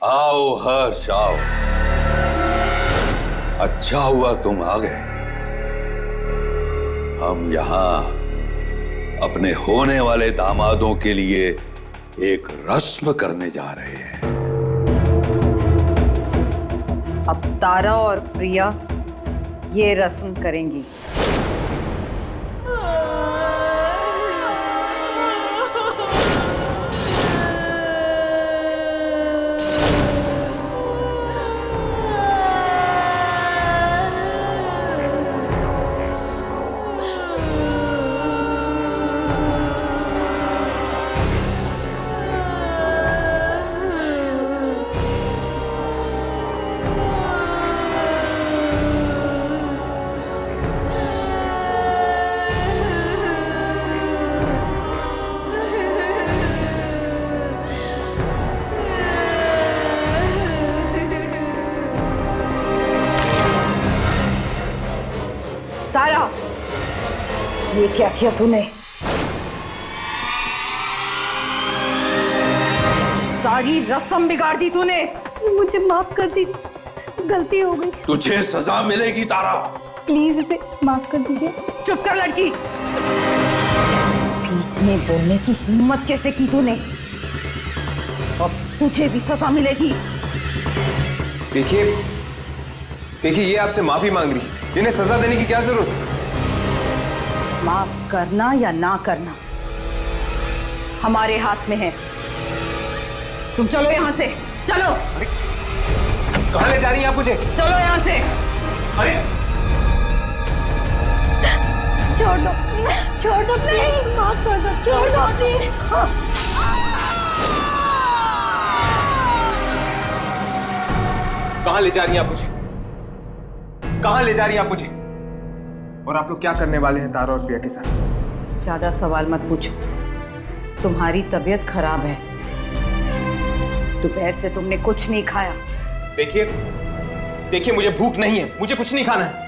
आओ हर्ष आओ। अच्छा हुआ तुम आ गए। हम यहां अपने होने वाले दामादों के लिए एक रस्म करने जा रहे हैं। अब तारा और प्रिया ये रस्म करेंगी। तारा, ये क्या किया तूने? सारी रस्म बिगाड़ दी तूने। मुझे माफ कर दीजिए, गलती हो गई। तुझे सजा मिलेगी तारा। प्लीज इसे माफ कर दीजिए। चुप कर लड़की। बीच में बोलने की हिम्मत कैसे की तूने? अब तुझे भी सजा मिलेगी। देखिए देखिए, ये आपसे माफी मांग रही, इन्हें सजा देने की क्या जरूरत है? माफ करना या ना करना हमारे हाथ में है। तुम चलो यहां से, चलो। कहां ले जा रही हैं आप मुझे? चलो यहां से। अरे छोड़ दो, छोड़ दो प्लीज, माफ कर दो, छोड़ दो प्लीज। कहां ले जा रही हैं आप मुझे? कहां ले जा रही हैं आप मुझे? और आप लोग क्या करने वाले हैं तारा और प्रिया के साथ? ज्यादा सवाल मत पूछो। तुम्हारी तबीयत खराब है, दोपहर से तुमने कुछ नहीं खाया। देखिए देखिए, मुझे भूख नहीं है, मुझे कुछ नहीं खाना है।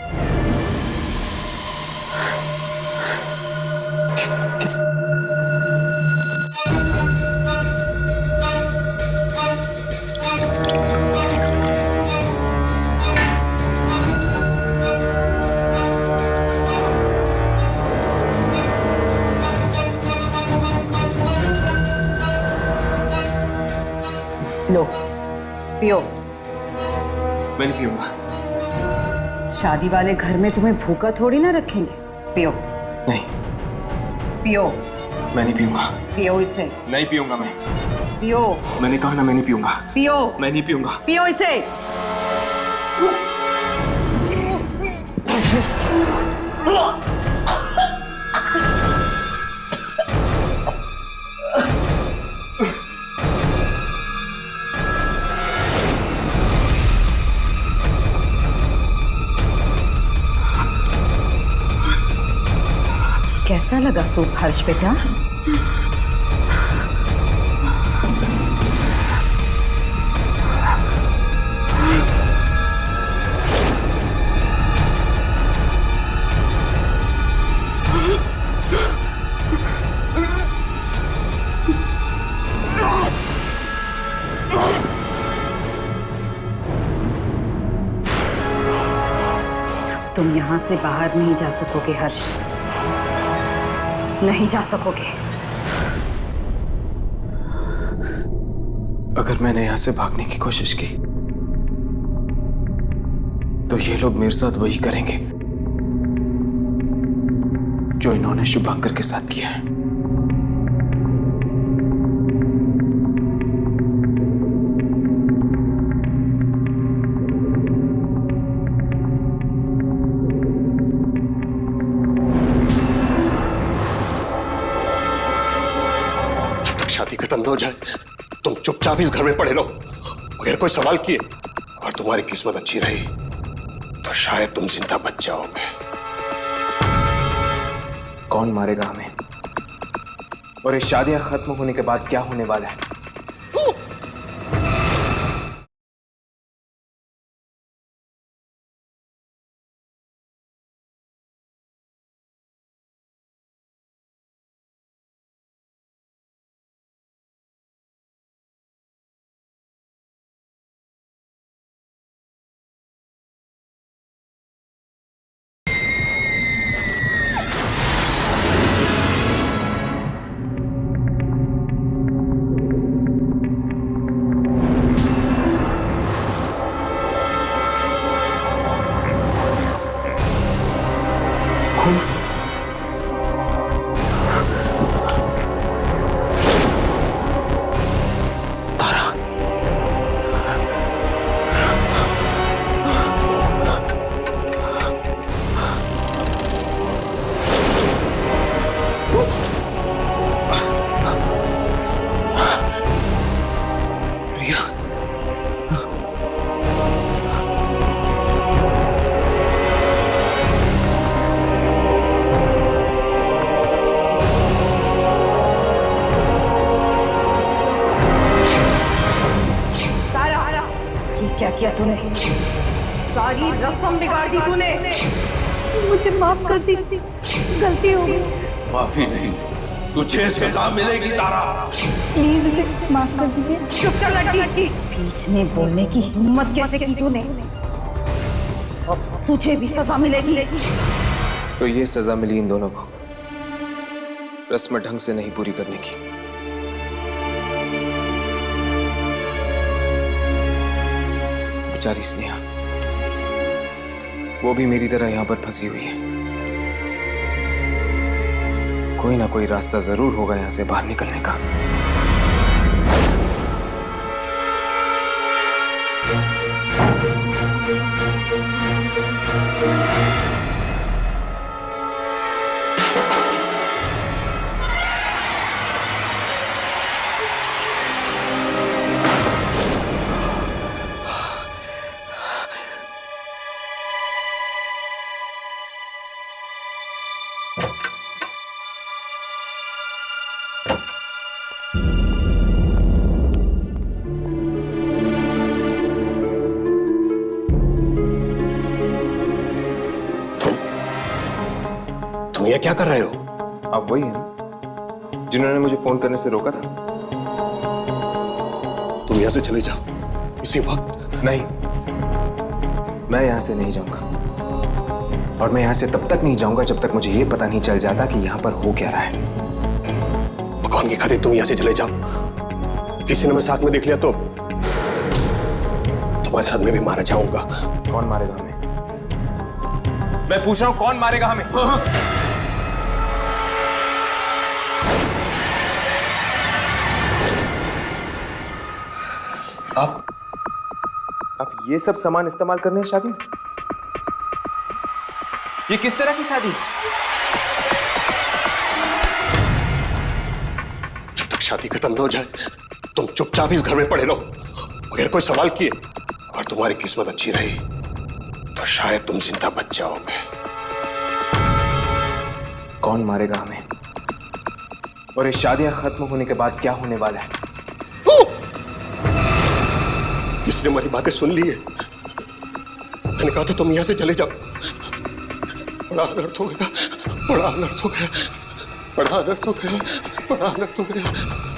लो पियो। मैं नहीं पीऊंगा। शादी वाले घर में तुम्हें भूखा थोड़ी ना रखेंगे। पियो। नहीं, पियो। मैं नहीं पीऊंगा। पियो इसे। नहीं पीऊंगा मैं। पियो। मैंने कहा ना, मैं नहीं पीऊंगा। पियो। मैं नहीं पीऊंगा। पियो इसे। कैसा लगा सूप हर्ष बेटा? तुम यहां से बाहर नहीं जा सकोगे हर्ष, नहीं जा सकोगे। अगर मैंने यहां से भागने की कोशिश की तो ये लोग मेरे साथ वही करेंगे जो इन्होंने शुभांकर के साथ किया है। शादी खत्म न हो जाए तुम चुपचाप इस घर में पड़े रहो। अगर कोई सवाल किए और तुम्हारी किस्मत अच्छी रही तो शायद तुम जिंदा बच जाओगे। कौन मारेगा हमें? और ये शादियां खत्म होने के बाद क्या होने वाला है? ये क्या किया तूने? सारी रस्म बिगाड़ दी तूने। मुझे माफ कर दी, गलती हो गई। माफी नहीं, तुझे सजा मिलेगी तारा। प्लीज इसे माफ कर दीजिए। चुप कर लड़की। बीच में बोलने की हिम्मत कैसे की तूने? तुझे भी सजा मिलेगी। तो ये सजा मिली इन दोनों को रस्म ढंग से नहीं पूरी करने की। बेचारी स्नेहा, वो भी मेरी तरह यहां पर फंसी हुई है। कोई ना कोई रास्ता जरूर होगा यहां से बाहर निकलने का। तुम ये क्या कर रहे हो? आप वही हैं ना जिन्होंने मुझे फोन करने से रोका था? तुम यहां से चले जाओ इसी वक्त। नहीं, मैं यहां से नहीं जाऊंगा। और मैं यहां से तब तक नहीं जाऊंगा जब तक मुझे यह पता नहीं चल जाता कि यहां पर हो क्या रहा है। भगवान की खातिर तुम यहां से चले जाओ। किसी ने मैं साथ में देख लिया तो तुम्हारे साथ में भी मारा जाऊंगा। कौन मारेगा हमें? मैं पूछ रहा हूं, कौन मारेगा हमें? आप ये सब सामान इस्तेमाल करने हैं शादी में? ये किस तरह की शादी? जब तक शादी खत्म न हो जाए तुम चुपचाप इस घर में पड़े रहो। अगर कोई सवाल किए और तुम्हारी किस्मत अच्छी रही तो शायद तुम जिंदा बच जाओगे। कौन मारेगा हमें? और ये शादियां खत्म होने के बाद क्या होने वाला है? किसने हमारी बातें सुन ली है? मैंने कहा था तुम यहां से चले जाओ। बड़ा अनर्थ हो गया, बड़ा अनर्थ हो गया, बड़ा अनर्थ हो गया, बड़ा अनर्थ हो गया,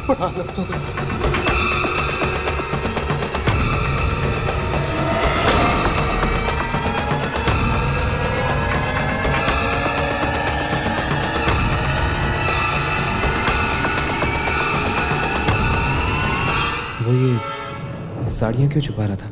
बड़ा अनर्थ हो गया। वो ये साड़ियां क्यों छुपा रहा था?